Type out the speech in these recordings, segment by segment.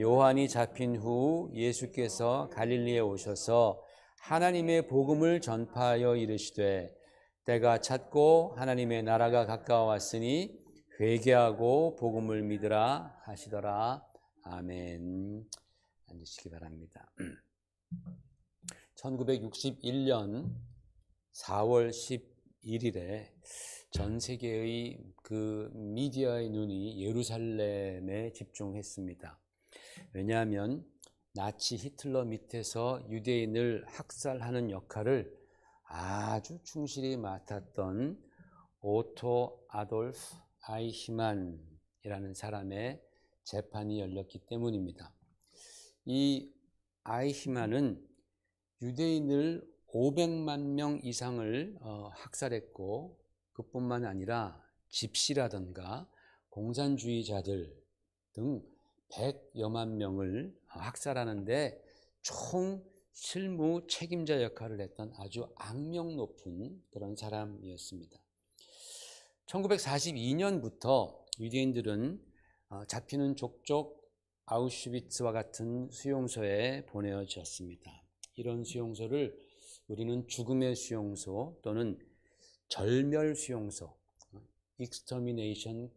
요한이 잡힌 후 예수께서 갈릴리에 오셔서 하나님의 복음을 전파하여 이르시되 때가 찼고 하나님의 나라가 가까워왔으니 회개하고 복음을 믿으라 하시더라. 아멘. 앉으시기 바랍니다. 1961년 4월 11일에 전 세계의 그 미디어의 눈이 예루살렘에 집중했습니다. 왜냐하면 나치 히틀러 밑에서 유대인을 학살하는 역할을 아주 충실히 맡았던 오토 아돌프 아이히만이라는 사람의 재판이 열렸기 때문입니다. 이 아이히만은 유대인을 500만 명 이상을 학살했고, 그뿐만 아니라 집시라든가 공산주의자들 등 100여만 명을 학살하는데 총 실무 책임자 역할을 했던 아주 악명 높은 그런 사람이었습니다. 1942년부터 유대인들은 잡히는 족족 아우슈비츠와 같은 수용소에 보내어졌습니다. 이런 수용소를 우리는 죽음의 수용소 또는 절멸 수용소, 익스터미네이션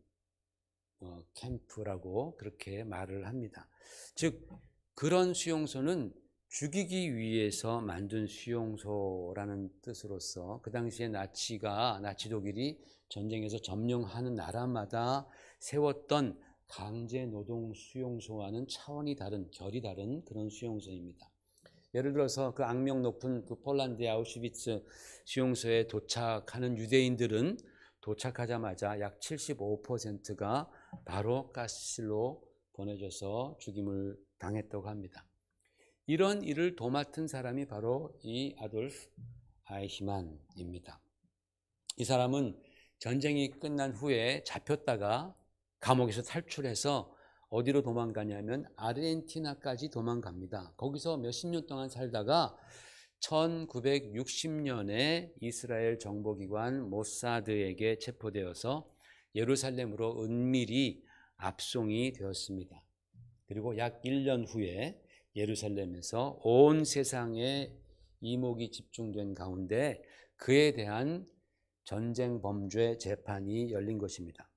캠프라고 그렇게 말을 합니다. 즉 그런 수용소는 죽이기 위해서 만든 수용소라는 뜻으로서 그 당시에 나치 독일이 전쟁에서 점령하는 나라마다 세웠던 강제 노동 수용소와는 차원이 다른, 결이 다른 그런 수용소입니다. 예를 들어서 그 악명 높은 그 폴란드의 아우슈비츠 수용소에 도착하는 유대인들은 도착하자마자 약 75%가 바로 가스실로 보내져서 죽임을 당했다고 합니다. 이런 일을 도맡은 사람이 바로 이 아돌프 아이히만입니다. 이 사람은 전쟁이 끝난 후에 잡혔다가 감옥에서 탈출해서 어디로 도망가냐면 아르헨티나까지 도망갑니다. 거기서 몇십 년 동안 살다가 1960년에 이스라엘 정보기관 모사드에게 체포되어서 예루살렘으로 은밀히 압송이 되었습니다. 그리고 약 1년 후에 예루살렘에서 온 세상에 이목이 집중된 가운데 그에 대한 전쟁 범죄 재판이 열린 것입니다.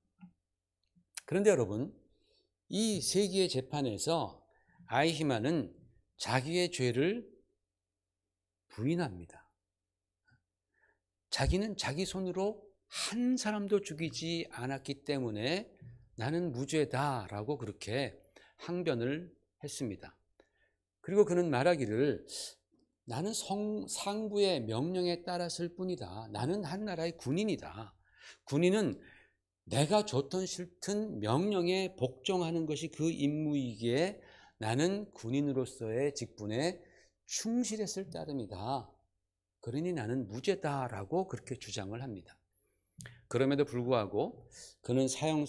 그런데 여러분, 이 세기의 재판에서 아이히만은 자기의 죄를 부인합니다. 자기는 자기 손으로 한 사람도 죽이지 않았기 때문에 나는 무죄다라고 그렇게 항변을 했습니다. 그리고 그는 말하기를 나는 상부의 명령에 따랐을 뿐이다. 나는 한 나라의 군인이다. 군인은 내가 좋든 싫든 명령에 복종하는 것이 그 임무이기에 나는 군인으로서의 직분에 충실했을 따름이다. 그러니 나는 무죄다라고 그렇게 주장을 합니다. 그럼에도 불구하고 그는 사형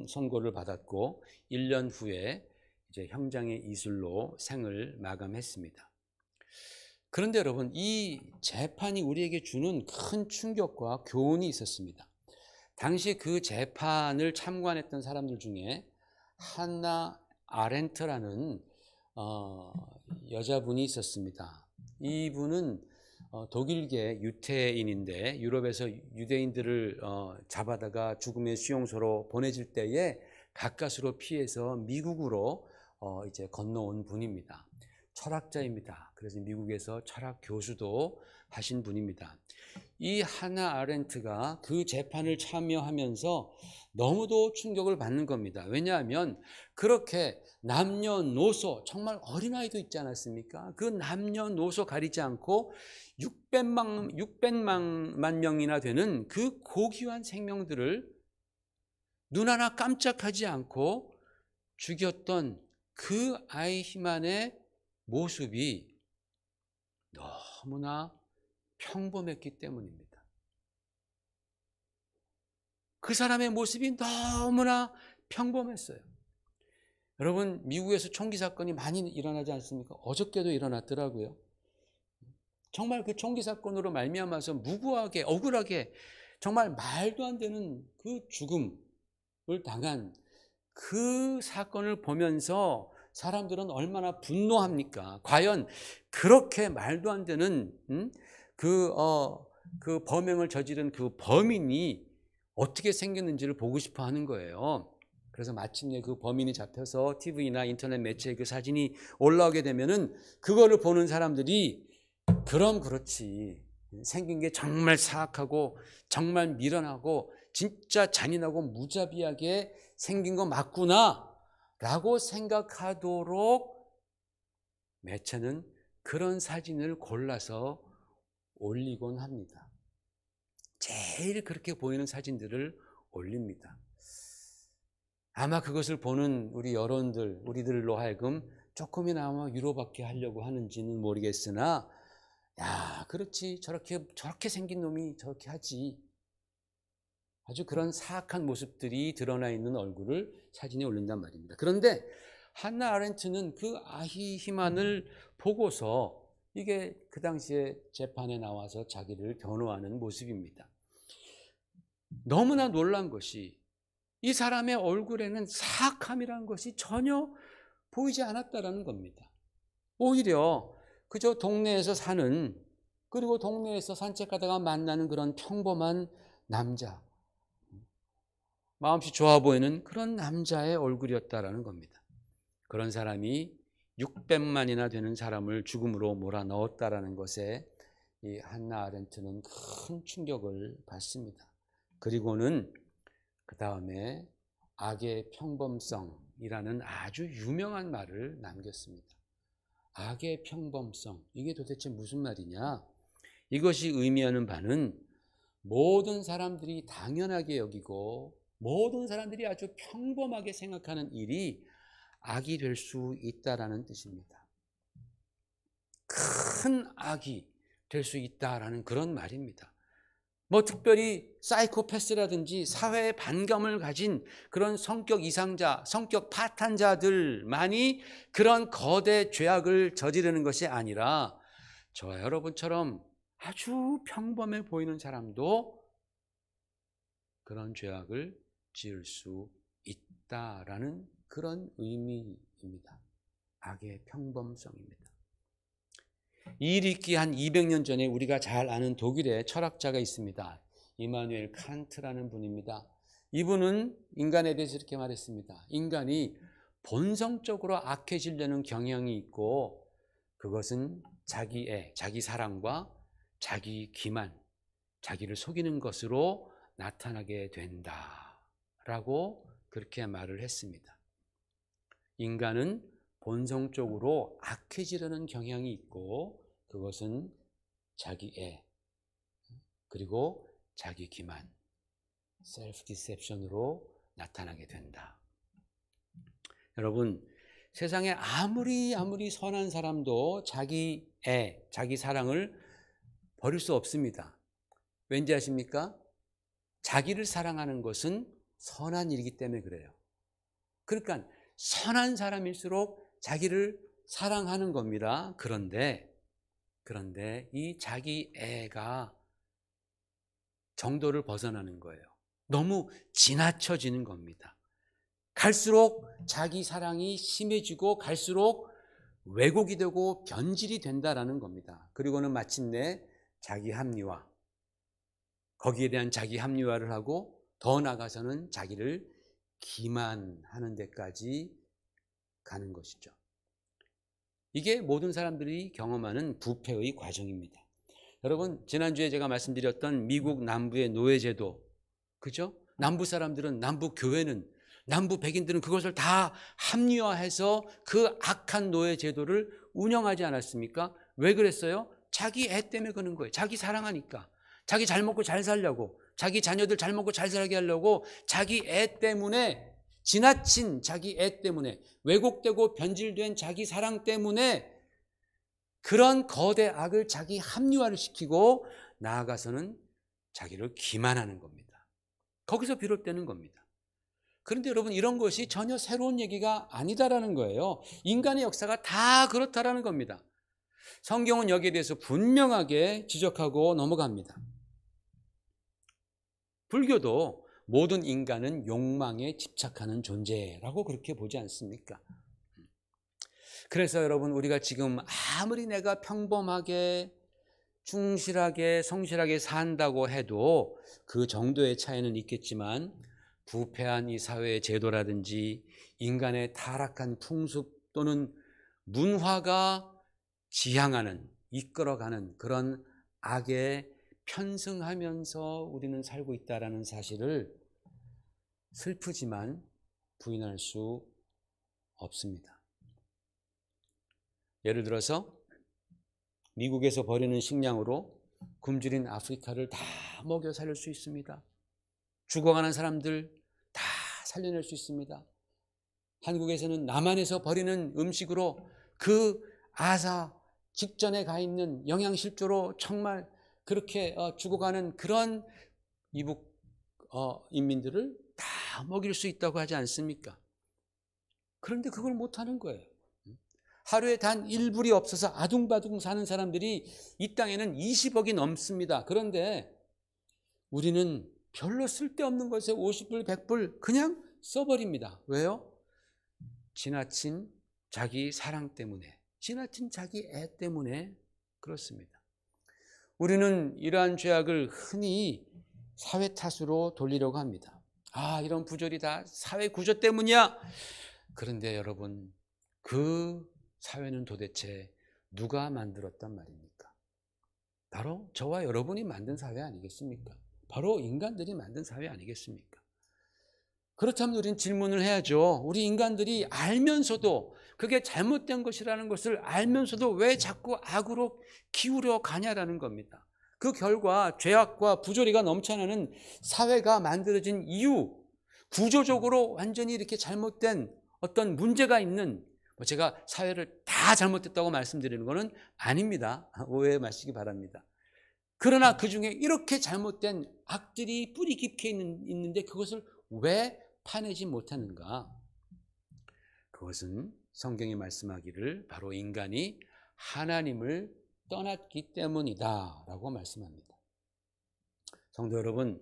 선고를 받았고 1년 후에 이제 형장의 이슬로 생을 마감했습니다. 그런데 여러분, 이 재판이 우리에게 주는 큰 충격과 교훈이 있었습니다. 당시 그 재판을 참관했던 사람들 중에 한나 아렌트라는 여자분이 있었습니다. 이분은 독일계 유태인인데 유럽에서 유대인들을 잡아다가 죽음의 수용소로 보내질 때에 가까스로 피해서 미국으로 이제 건너온 분입니다. 철학자입니다. 그래서 미국에서 철학 교수도 하신 분입니다. 이 하나 아렌트가 그 재판을 참여하면서 너무도 충격을 받는 겁니다. 왜냐하면 그렇게 남녀노소, 정말 어린아이도 있지 않았습니까? 그 남녀노소 가리지 않고 600만 명이나 되는 그 고귀한 생명들을 눈 하나 깜짝하지 않고 죽였던 그 아이히만의 모습이 너무나 평범했기 때문입니다. 그 사람의 모습이 너무나 평범했어요. 여러분, 미국에서 총기 사건이 많이 일어나지 않습니까? 어저께도 일어났더라고요. 정말 그 총기 사건으로 말미암아서 무고하게, 억울하게 정말 말도 안 되는 그 죽음을 당한 그 사건을 보면서 사람들은 얼마나 분노합니까? 과연 그렇게 말도 안 되는 그 범행을 저지른 그 범인이 어떻게 생겼는지를 보고 싶어 하는 거예요. 그래서 마침내 그 범인이 잡혀서 TV나 인터넷 매체에 그 사진이 올라오게 되면은 그거를 보는 사람들이 그럼 그렇지. 생긴 게 정말 사악하고 정말 미련하고 진짜 잔인하고 무자비하게 생긴 거 맞구나 라고 생각하도록 매체는 그런 사진을 골라서 올리곤 합니다. 제일 그렇게 보이는 사진들을 올립니다. 아마 그것을 보는 우리 여론들, 우리들로 하여금 조금이나마 위로받게 하려고 하는지는 모르겠으나, 야, 그렇지, 저렇게 생긴 놈이 저렇게 하지. 아주 그런 사악한 모습들이 드러나 있는 얼굴을 사진에 올린단 말입니다. 그런데 한나 아렌트는 그 아히히만을 보고서 이게 그 당시에 재판에 나와서 자기를 변호하는 모습입니다. 너무나 놀란 것이 이 사람의 얼굴에는 사악함이라는 것이 전혀 보이지 않았다라는 겁니다. 오히려 그저 동네에서 사는, 그리고 동네에서 산책하다가 만나는 그런 평범한 남자, 마음씨 좋아 보이는 그런 남자의 얼굴이었다라는 겁니다. 그런 사람이 600만이나 되는 사람을 죽음으로 몰아넣었다라는 것에 이 한나 아렌트는 큰 충격을 받습니다. 그리고는 그 다음에 악의 평범성이라는 아주 유명한 말을 남겼습니다. 악의 평범성, 이게 도대체 무슨 말이냐? 이것이 의미하는 바는 모든 사람들이 당연하게 여기고 모든 사람들이 아주 평범하게 생각하는 일이 악이 될 수 있다라는 뜻입니다. 큰 악이 될 수 있다라는 그런 말입니다. 뭐 특별히 사이코패스라든지 사회에 반감을 가진 그런 성격 이상자, 성격 파탄자들만이 그런 거대 죄악을 저지르는 것이 아니라 저와 여러분처럼 아주 평범해 보이는 사람도 그런 죄악을 지을 수 있다라는 그런 의미입니다. 악의 평범성입니다. 이 일이 있기 한 200년 전에 우리가 잘 아는 독일의 철학자가 있습니다. 이마누엘 칸트라는 분입니다. 이분은 인간에 대해서 이렇게 말했습니다. 인간이 본성적으로 악해지려는 경향이 있고 그것은 자기애, 자기 사랑과 자기 기만, 자기를 속이는 것으로 나타나게 된다라고 그렇게 말을 했습니다. 인간은 본성적으로 악해지려는 경향이 있고 그것은 자기애 그리고 자기 기만, 셀프 디셉션으로 나타나게 된다. 여러분, 세상에 아무리 선한 사람도 자기애, 자기 사랑을 버릴 수 없습니다. 왠지 아십니까? 자기를 사랑하는 것은 선한 일이기 때문에 그래요. 그러니까 선한 사람일수록 자기를 사랑하는 겁니다. 그런데 이 자기애가 정도를 벗어나는 거예요. 너무 지나쳐지는 겁니다. 갈수록 자기 사랑이 심해지고 갈수록 왜곡이 되고 변질이 된다라는 겁니다. 그리고는 마침내 자기 합리화, 거기에 대한 자기 합리화를 하고 더 나아가서는 자기를 기만하는 데까지 가는 것이죠. 이게 모든 사람들이 경험하는 부패의 과정입니다. 여러분, 지난주에 제가 말씀드렸던 미국 남부의 노예제도, 그죠? 남부 사람들은, 남부 교회는, 남부 백인들은 그것을 다 합리화해서 그 악한 노예제도를 운영하지 않았습니까? 왜 그랬어요? 자기 애 때문에 그런 거예요. 자기 사랑하니까. 자기 잘 먹고 잘 살려고, 자기 자녀들 잘 먹고 잘 살게 하려고, 자기 애 때문에, 지나친 자기 애 때문에, 왜곡되고 변질된 자기 사랑 때문에 그런 거대 악을 자기 합리화를 시키고 나아가서는 자기를 기만하는 겁니다. 거기서 비롯되는 겁니다. 그런데 여러분, 이런 것이 전혀 새로운 얘기가 아니다라는 거예요. 인간의 역사가 다 그렇다라는 겁니다. 성경은 여기에 대해서 분명하게 지적하고 넘어갑니다. 불교도 모든 인간은 욕망에 집착하는 존재라고 그렇게 보지 않습니까? 그래서 여러분, 우리가 지금 아무리 내가 평범하게 충실하게 성실하게 산다고 해도 그 정도의 차이는 있겠지만, 부패한 이 사회의 제도라든지 인간의 타락한 풍습 또는 문화가 지향하는, 이끌어가는 그런 악에 편승하면서 우리는 살고 있다는 사실을 슬프지만 부인할 수 없습니다. 예를 들어서 미국에서 버리는 식량으로 굶주린 아프리카를 다 먹여 살릴 수 있습니다. 죽어가는 사람들 다 살려낼 수 있습니다. 한국에서는 남한에서 버리는 음식으로 그 아사 직전에 가 있는 영양실조로 정말 그렇게 죽어가는 그런 이북 인민들을 다 먹일 수 있다고 하지 않습니까? 그런데 그걸 못하는 거예요. 하루에 단 1불이 없어서 아둥바둥 사는 사람들이 이 땅에는 20억이 넘습니다. 그런데 우리는 별로 쓸데없는 것에 50불, 100불 그냥 써버립니다. 왜요? 지나친 자기 사랑 때문에, 지나친 자기 애 때문에 그렇습니다. 우리는 이러한 죄악을 흔히 사회 탓으로 돌리려고 합니다. 이런 부조리 다 사회 구조 때문이야. 그런데 여러분, 그 사회는 도대체 누가 만들었단 말입니까? 바로 저와 여러분이 만든 사회 아니겠습니까? 바로 인간들이 만든 사회 아니겠습니까? 그렇다면 우리는 질문을 해야죠. 우리 인간들이 알면서도, 그게 잘못된 것이라는 것을 알면서도 왜 자꾸 악으로 기울여 가냐라는 겁니다. 그 결과 죄악과 부조리가 넘쳐나는 사회가 만들어진 이유, 구조적으로 완전히 이렇게 잘못된 어떤 문제가 있는, 제가 사회를 다 잘못됐다고 말씀드리는 것은 아닙니다. 오해 마시기 바랍니다. 그러나 그 중에 이렇게 잘못된 악들이 뿌리 깊게 있는데 그것을 왜 파내지 못하는가? 그것은 성경이 말씀하기를 바로 인간이 하나님을 떠났기 때문이다 라고 말씀합니다. 성도 여러분,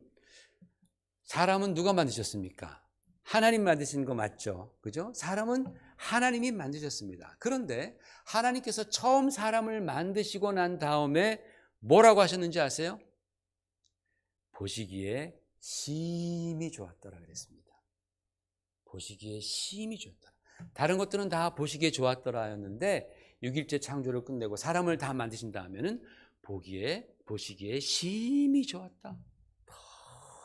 사람은 누가 만드셨습니까? 하나님 만드신 거 맞죠? 그죠? 사람은 하나님이 만드셨습니다. 그런데 하나님께서 처음 사람을 만드시고 난 다음에 뭐라고 하셨는지 아세요? 보시기에 심히 좋았더라 그랬습니다. 보시기에 심히 좋았더라. 다른 것들은 다 보시기에 좋았더라였는데 6일째 창조를 끝내고 사람을 다 만드신 다음에는 보시기에 심히 좋았다.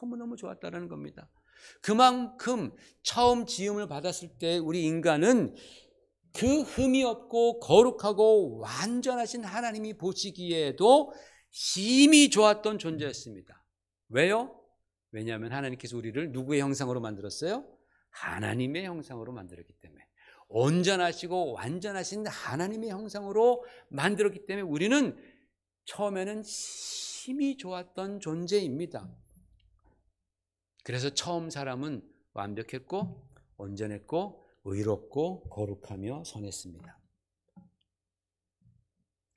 너무너무 좋았다라는 겁니다. 그만큼 처음 지음을 받았을 때 우리 인간은 그 흠이 없고 거룩하고 완전하신 하나님이 보시기에도 심히 좋았던 존재였습니다. 왜요? 왜냐하면 하나님께서 우리를 누구의 형상으로 만들었어요? 하나님의 형상으로 만들었기 때문에, 온전하시고 완전하신 하나님의 형상으로 만들었기 때문에 우리는 처음에는 심히 좋았던 존재입니다. 그래서 처음 사람은 완벽했고 온전했고 의롭고 거룩하며 선했습니다.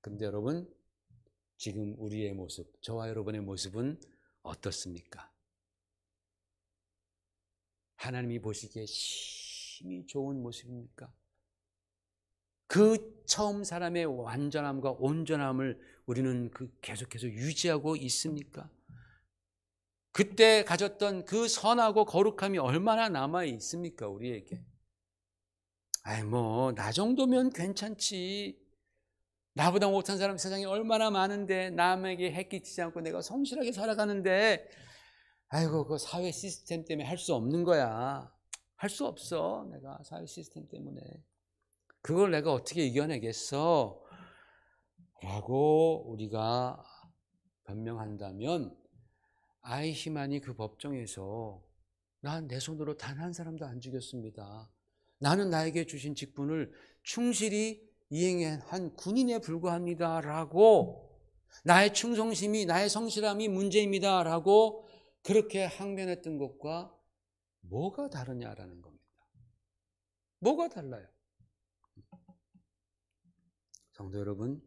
그런데 여러분, 지금 우리의 모습, 저와 여러분의 모습은 어떻습니까? 하나님이 보시기에 심히 좋은 모습입니까? 그 처음 사람의 완전함과 온전함을 우리는 계속해서 유지하고 있습니까? 그때 가졌던 그 선하고 거룩함이 얼마나 남아 있습니까, 우리에게? 나 정도면 괜찮지. 나보다 못한 사람 세상에 얼마나 많은데 남에게 해끼치지 않고 내가 성실하게 살아가는데, 그 사회 시스템 때문에 할 수 없는 거야. 할 수 없어. 내가 사회 시스템 때문에. 그걸 내가 어떻게 이겨내겠어? 라고 우리가 변명한다면, 아이히만이 그 법정에서 난 내 손으로 단 한 사람도 안 죽였습니다. 나는 나에게 주신 직분을 충실히 이행한 군인에 불과합니다. 라고, 나의 충성심이, 나의 성실함이 문제입니다. 라고 그렇게 항변했던 것과 뭐가 다르냐라는 겁니다. 뭐가 달라요? 성도 여러분,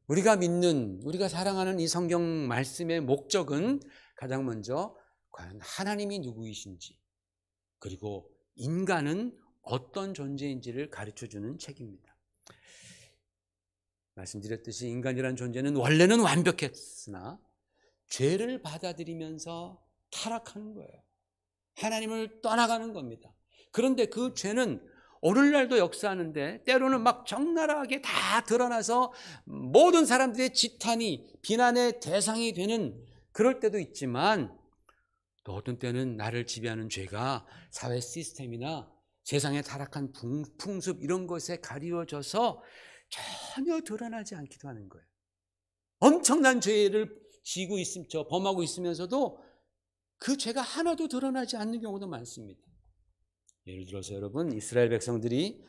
우리가 믿는, 우리가 사랑하는 이 성경 말씀의 목적은 가장 먼저 과연 하나님이 누구이신지, 그리고 인간은 어떤 존재인지를 가르쳐주는 책입니다. 말씀드렸듯이 인간이란 존재는 원래는 완벽했으나 죄를 받아들이면서 타락하는 거예요. 하나님을 떠나가는 겁니다. 그런데 그 죄는 오늘날도 역사하는데 때로는 막 적나라하게 다 드러나서 모든 사람들의 지탄이 비난의 대상이 되는 그럴 때도 있지만, 또 어떤 때는 나를 지배하는 죄가 사회 시스템이나 세상의 타락한 풍습 이런 것에 가리워져서 전혀 드러나지 않기도 하는 거예요. 엄청난 죄를 지고 범하고 있으면서도 그 죄가 하나도 드러나지 않는 경우도 많습니다. 예를 들어서 여러분, 이스라엘 백성들이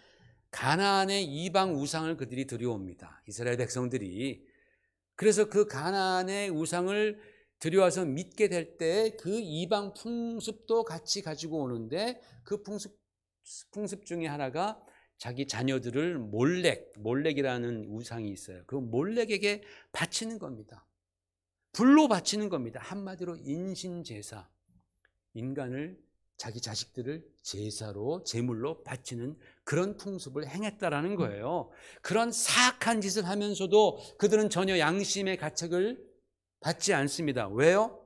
가나안의 이방 우상을 그들이 들여옵니다. 이스라엘 백성들이. 그래서 그 가나안의 우상을 들여와서 믿게 될 때 그 이방 풍습도 같이 가지고 오는데, 그 풍습 중에 하나가 자기 자녀들을 몰렉이라는 우상이 있어요. 그 몰렉에게 바치는 겁니다. 불로 바치는 겁니다. 한마디로 인신제사. 인간을, 자기 자식들을 제사로, 제물로 바치는 그런 풍습을 행했다라는 거예요. 그런 사악한 짓을 하면서도 그들은 전혀 양심의 가책을 받지 않습니다. 왜요?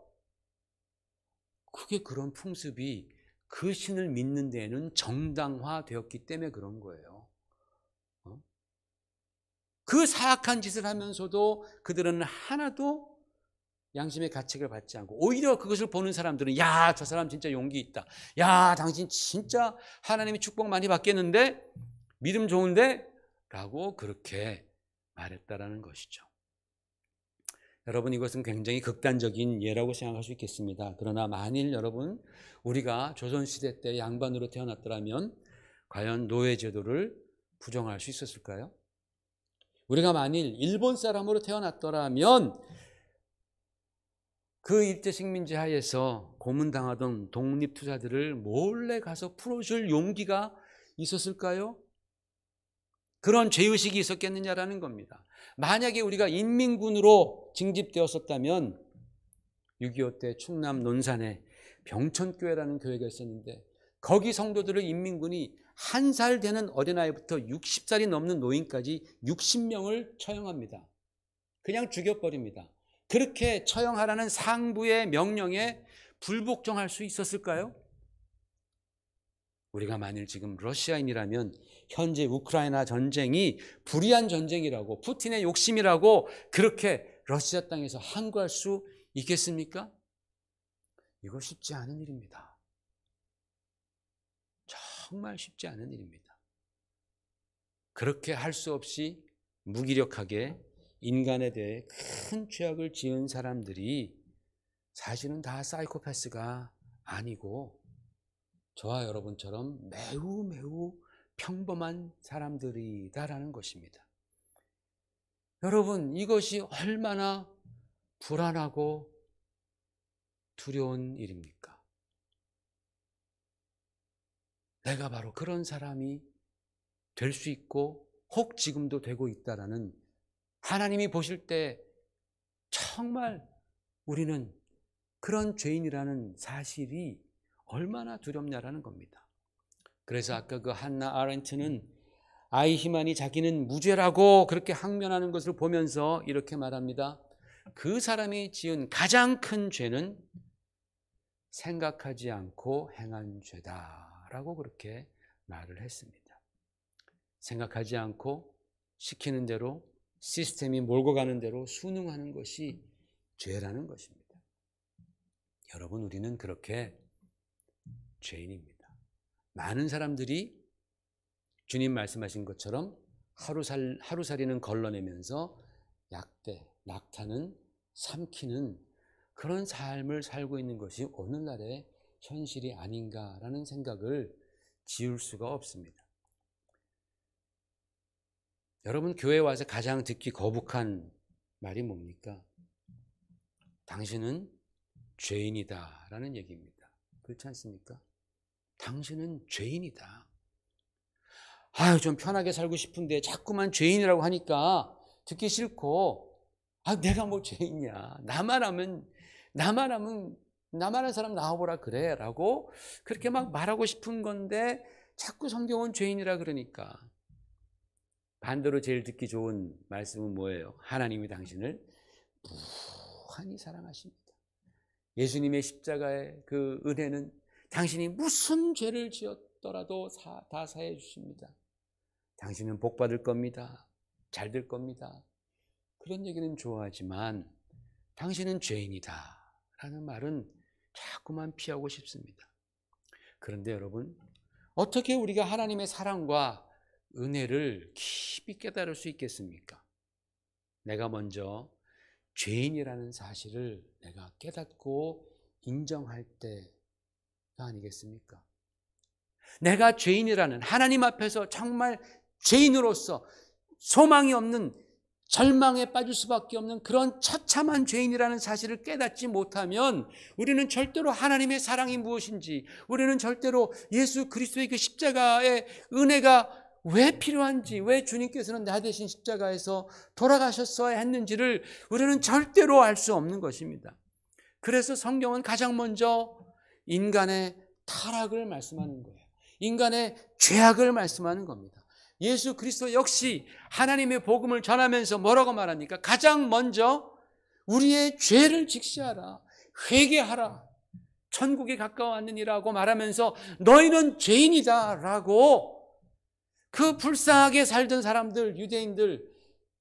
그게 그런 풍습이 그 신을 믿는 데에는 정당화되었기 때문에 그런 거예요. 그 사악한 짓을 하면서도 그들은 하나도 양심의 가책을 받지 않고, 오히려 그것을 보는 사람들은 야, 저 사람 진짜 용기 있다. 야, 당신 진짜 하나님의 축복 많이 받겠는데? 믿음 좋은데? 라고 그렇게 말했다라는 것이죠. 여러분, 이것은 굉장히 극단적인 예라고 생각할 수 있겠습니다. 그러나 만일 여러분, 우리가 조선시대 때 양반으로 태어났더라면 과연 노예제도를 부정할 수 있었을까요? 우리가 만일 일본 사람으로 태어났더라면 그 일제 식민지 하에서 고문당하던 독립투사들을 몰래 가서 풀어줄 용기가 있었을까요? 그런 죄의식이 있었겠느냐라는 겁니다. 만약에 우리가 인민군으로 징집되었었다면 6.25 때 충남 논산에 병천교회라는 교회가 있었는데, 거기 성도들을 인민군이 1살 되는 어린아이부터 60살이 넘는 노인까지 60명을 처형합니다. 그냥 죽여버립니다. 그렇게 처형하라는 상부의 명령에 불복종할 수 있었을까요? 우리가 만일 지금 러시아인이라면 현재 우크라이나 전쟁이 불의한 전쟁이라고, 푸틴의 욕심이라고 그렇게 러시아 땅에서 항거할 수 있겠습니까? 이거 쉽지 않은 일입니다. 정말 쉽지 않은 일입니다. 그렇게 할 수 없이 무기력하게 인간에 대해 큰 죄악을 지은 사람들이 사실은 다 사이코패스가 아니고 저와 여러분처럼 매우 평범한 사람들이다라는 것입니다. 여러분, 이것이 얼마나 불안하고 두려운 일입니까? 내가 바로 그런 사람이 될 수 있고 혹 지금도 되고 있다라는, 하나님이 보실 때 정말 우리는 그런 죄인이라는 사실이 얼마나 두렵냐라는 겁니다. 그래서 아까 그 한나 아렌트는 아이히만이 자기는 무죄라고 그렇게 항변하는 것을 보면서 이렇게 말합니다. 그 사람이 지은 가장 큰 죄는 생각하지 않고 행한 죄다라고 그렇게 말을 했습니다. 생각하지 않고 시키는 대로, 시스템이 몰고 가는 대로 순응하는 것이 죄라는 것입니다. 여러분, 우리는 그렇게 죄인입니다. 많은 사람들이 주님 말씀하신 것처럼 하루살이는 걸러내면서 약대, 낙타는 삼키는 그런 삶을 살고 있는 것이 오늘날의 현실이 아닌가라는 생각을 지울 수가 없습니다. 여러분, 교회에 와서 가장 듣기 거북한 말이 뭡니까? 당신은 죄인이다 라는 얘기입니다. 그렇지 않습니까? 당신은 죄인이다. 아유, 좀 편하게 살고 싶은데 자꾸만 죄인이라고 하니까 듣기 싫고, 내가 뭐 죄인이야, 나만 하는 사람 나와보라 그래 라고 그렇게 막 말하고 싶은 건데 자꾸 성경은 죄인이라 그러니까. 반대로 제일 듣기 좋은 말씀은 뭐예요? 하나님이 당신을 무한히 사랑하십니다. 예수님의 십자가의 그 은혜는 당신이 무슨 죄를 지었더라도 다 사해 주십니다. 당신은 복 받을 겁니다. 잘 될 겁니다. 그런 얘기는 좋아하지만 당신은 죄인이다 라는 말은 자꾸만 피하고 싶습니다. 그런데 여러분, 어떻게 우리가 하나님의 사랑과 은혜를 깊이 깨달을 수 있겠습니까? 내가 먼저 죄인이라는 사실을 내가 깨닫고 인정할 때가 아니겠습니까? 내가 죄인이라는, 하나님 앞에서 정말 죄인으로서 소망이 없는, 절망에 빠질 수밖에 없는 그런 처참한 죄인이라는 사실을 깨닫지 못하면 우리는 절대로 하나님의 사랑이 무엇인지, 우리는 절대로 예수 그리스도의 그 십자가의 은혜가 왜 필요한지, 왜 주님께서는 나 대신 십자가에서 돌아가셨어야 했는지를 우리는 절대로 알 수 없는 것입니다. 그래서 성경은 가장 먼저 인간의 타락을 말씀하는 거예요. 인간의 죄악을 말씀하는 겁니다. 예수 그리스도 역시 하나님의 복음을 전하면서 뭐라고 말합니까? 가장 먼저 우리의 죄를 직시하라, 회개하라, 천국에 가까워왔느니라고 말하면서 너희는 죄인이다 라고 그 불쌍하게 살던 사람들, 유대인들,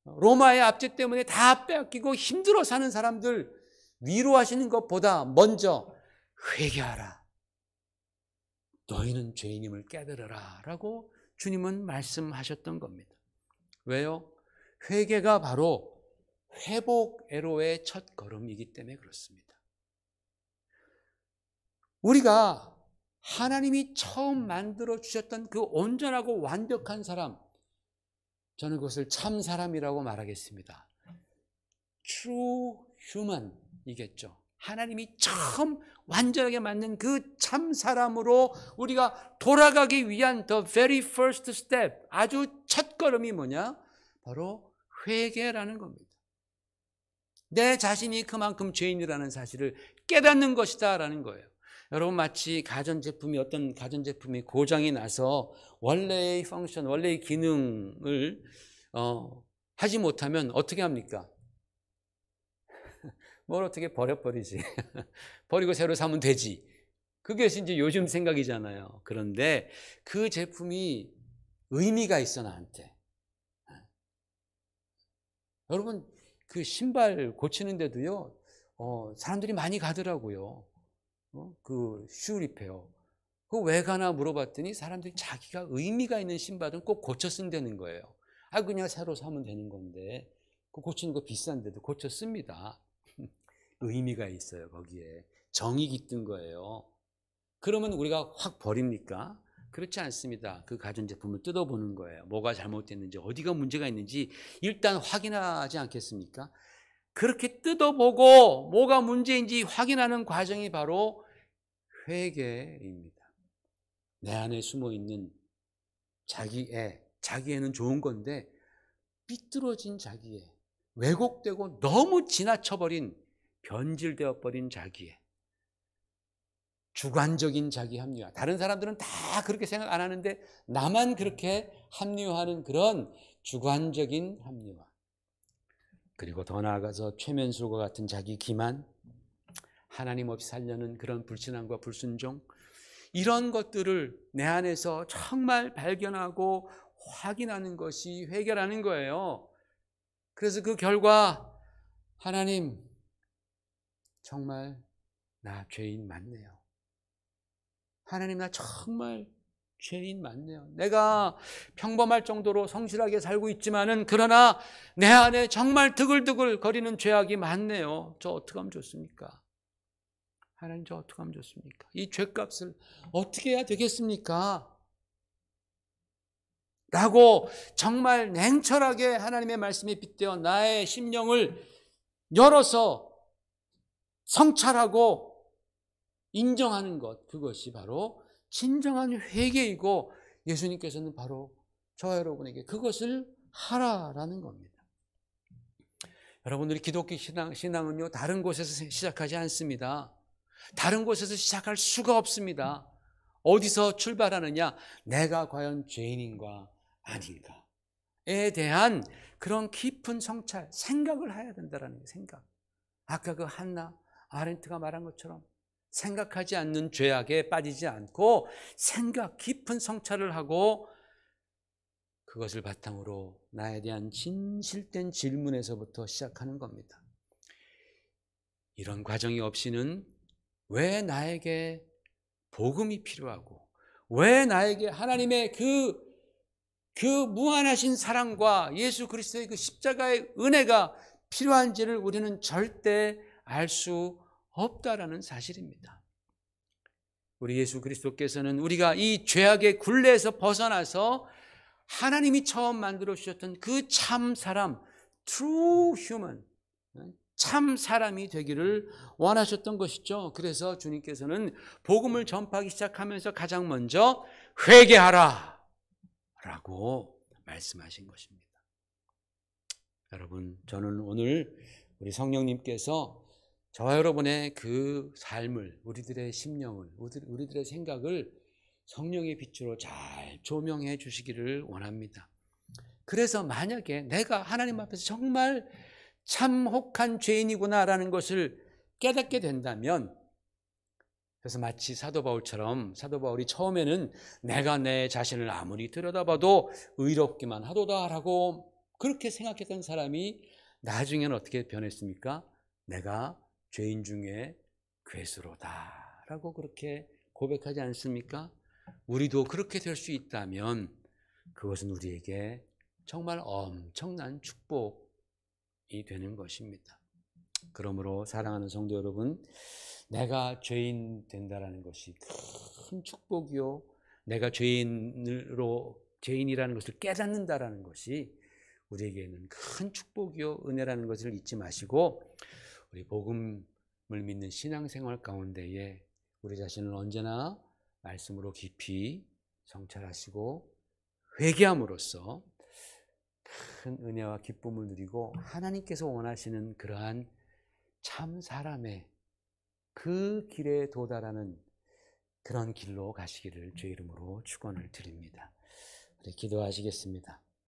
로마의 압제 때문에 다 빼앗기고 힘들어 사는 사람들 위로하시는 것보다 먼저 회개하라, 너희는 죄인임을 깨달으라 라고 주님은 말씀하셨던 겁니다. 왜요? 회개가 바로 회복애로의 첫 걸음이기 때문에 그렇습니다. 우리가 하나님이 처음 만들어 주셨던 그 온전하고 완벽한 사람, 저는 그것을 참 사람이라고 말하겠습니다. True human이겠죠. 하나님이 처음 완전하게 만든 그 참 사람으로 우리가 돌아가기 위한 the very first step, 아주 첫 걸음이 뭐냐? 바로 회개라는 겁니다. 내 자신이 그만큼 죄인이라는 사실을 깨닫는 것이다 라는 거예요. 여러분, 마치 가전제품이, 어떤 가전제품이 고장이 나서 원래의 펑션, 원래의 기능을 하지 못하면 어떻게 합니까? 뭘 어떻게 버려버리지. 버리고 새로 사면 되지. 그게 이제 요즘 생각이잖아요. 그런데 그 제품이 의미가 있어, 나한테. 여러분, 그 신발 고치는데도요, 사람들이 많이 가더라고요. 그 슈 리페어. 그 왜 가나 물어봤더니 사람들이 자기가 의미가 있는 신발은 꼭 고쳐 쓴다는 거예요. 그냥 새로 사면 되는 건데, 그 고치는 거 비싼데도 고쳐 씁니다. 의미가 있어요, 거기에. 정이 깃든 거예요. 그러면 우리가 확 버립니까? 그렇지 않습니다. 그 가전제품을 뜯어보는 거예요. 뭐가 잘못됐는지, 어디가 문제가 있는지 일단 확인하지 않겠습니까? 그렇게 뜯어보고 뭐가 문제인지 확인하는 과정이 바로 회개입니다. 내 안에 숨어있는 자기애는 좋은 건데 삐뚤어진 자기애, 왜곡되고 너무 지나쳐버린, 변질되어버린 자기애, 주관적인 자기 합리화. 다른 사람들은 다 그렇게 생각 안 하는데 나만 그렇게 합리화하는 그런 주관적인 합리화. 그리고 더 나아가서 최면술과 같은 자기 기만, 하나님 없이 살려는 그런 불신앙과 불순종, 이런 것들을 내 안에서 정말 발견하고 확인하는 것이 회개라는 거예요. 그래서 그 결과, 하나님, 정말 나 죄인 맞네요. 하나님, 나 정말 죄인 맞네요. 내가 평범할 정도로 성실하게 살고 있지만은, 그러나 내 안에 정말 드글드글 거리는 죄악이 많네요. 저 어떻게 하면 좋습니까? 하나님, 저 어떻게 하면 좋습니까? 이 죄값을 어떻게 해야 되겠습니까? 라고 정말 냉철하게 하나님의 말씀에 빗대어 나의 심령을 열어서 성찰하고 인정하는 것, 그것이 바로 진정한 회개이고, 예수님께서는 바로 저와 여러분에게 그것을 하라라는 겁니다. 여러분들이 기독교 신앙은요, 다른 곳에서 시작하지 않습니다. 다른 곳에서 시작할 수가 없습니다. 어디서 출발하느냐? 내가 과연 죄인인가 아닌가? 대한 그런 깊은 성찰, 생각을 해야 된다는 거예요. 생각. 아까 그 한나 아렌트가 말한 것처럼 생각하지 않는 죄악에 빠지지 않고 생각, 깊은 성찰을 하고 그것을 바탕으로 나에 대한 진실된 질문에서부터 시작하는 겁니다. 이런 과정이 없이는 왜 나에게 복음이 필요하고 왜 나에게 하나님의 그 무한하신 사랑과 예수 그리스도의 그 십자가의 은혜가 필요한지를 우리는 절대 알 수 없다라는 사실입니다. 우리 예수 그리스도께서는 우리가 이 죄악의 굴레에서 벗어나서 하나님이 처음 만들어 주셨던 그 참 사람, true human, 참 사람이 되기를 원하셨던 것이죠. 그래서 주님께서는 복음을 전파하기 시작하면서 가장 먼저 회개하라 라고 말씀하신 것입니다. 여러분, 저는 오늘 우리 성령님께서 저와 여러분의 그 삶을, 우리들의 심령을, 우리들의 생각을 성령의 빛으로 잘 조명해 주시기를 원합니다. 그래서 만약에 내가 하나님 앞에서 정말 참혹한 죄인이구나라는 것을 깨닫게 된다면, 그래서 마치 사도 바울처럼 사도 바울이 처음에는 내가 내 자신을 아무리 들여다봐도 의롭기만 하도다라고 그렇게 생각했던 사람이 나중에는 어떻게 변했습니까? 내가 죄인 중에 괴수로다라고 그렇게 고백하지 않습니까? 우리도 그렇게 될 수 있다면 그것은 우리에게 정말 엄청난 축복이 되는 것입니다. 그러므로 사랑하는 성도 여러분, 내가 죄인 된다라는 것이 큰 축복이요, 내가 죄인이라는 것을 깨닫는다라는 것이 우리에게는 큰 축복이요 은혜라는 것을 잊지 마시고, 우리 복음을 믿는 신앙생활 가운데에 우리 자신을 언제나 말씀으로 깊이 성찰하시고 회개함으로써 큰 은혜와 기쁨을 누리고 하나님께서 원하시는 그러한 참 사람의 그 길에 도달하는 그런 길로 가시기를 주의 이름으로 축원을 드립니다. 우리 기도하시겠습니다.